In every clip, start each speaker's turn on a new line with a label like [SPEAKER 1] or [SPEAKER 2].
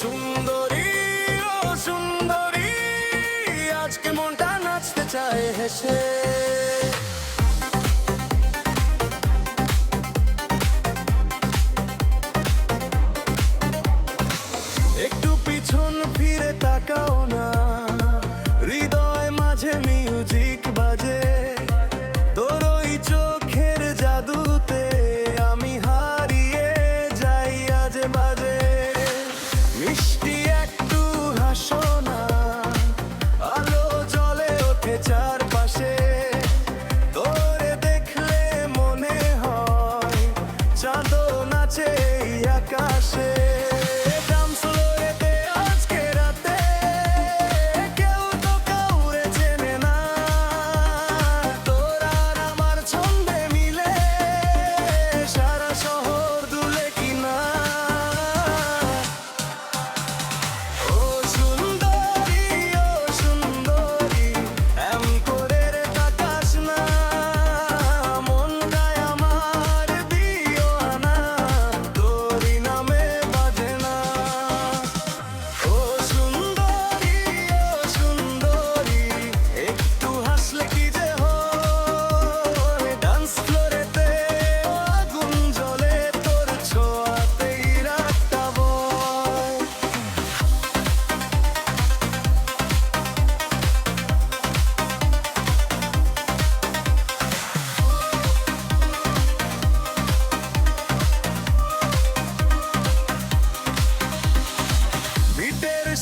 [SPEAKER 1] সুন্দরী, ও সুন্দরী, আজকে মনটা নাচতে চায় হেসে। একটু পিছন ফিরে তাকাও না, হৃদয় মাঝে মিউজিক বাজে। তোর ওই চোখের জাদুতে আমি হারিয়ে যাই আজে বাজে। মিষ্টি একটু হাসো না, আলো জ্বলে ওঠে চারপাশে। তোরে দেখলে মনে হয় চাঁদও নাচে এই আকাশে।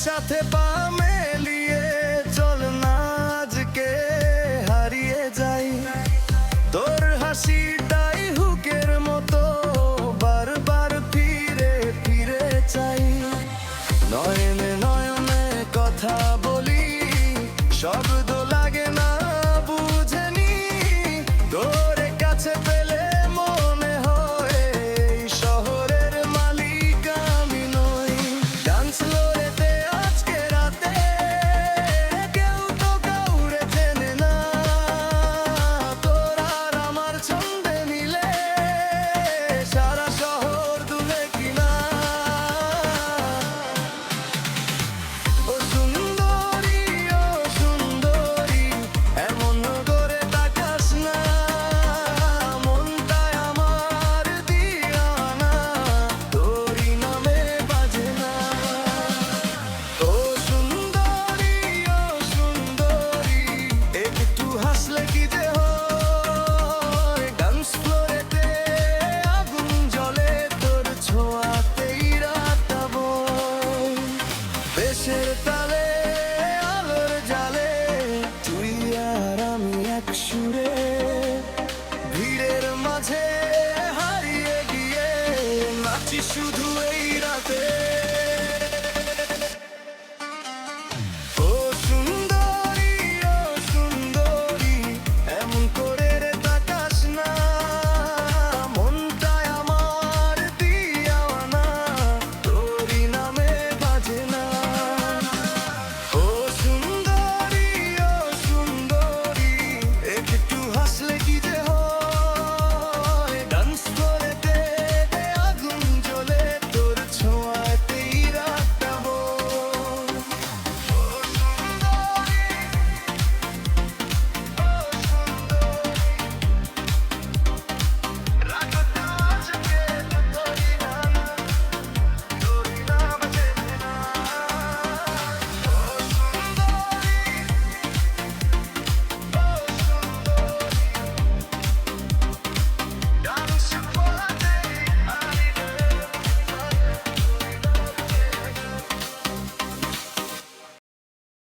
[SPEAKER 1] সাথে পা মেলিয়ে চল না আজকে হারিয়ে যাই। তোর হাসিটাই হুকের মতো বারবার ফিরে ফিরে চাই। নয়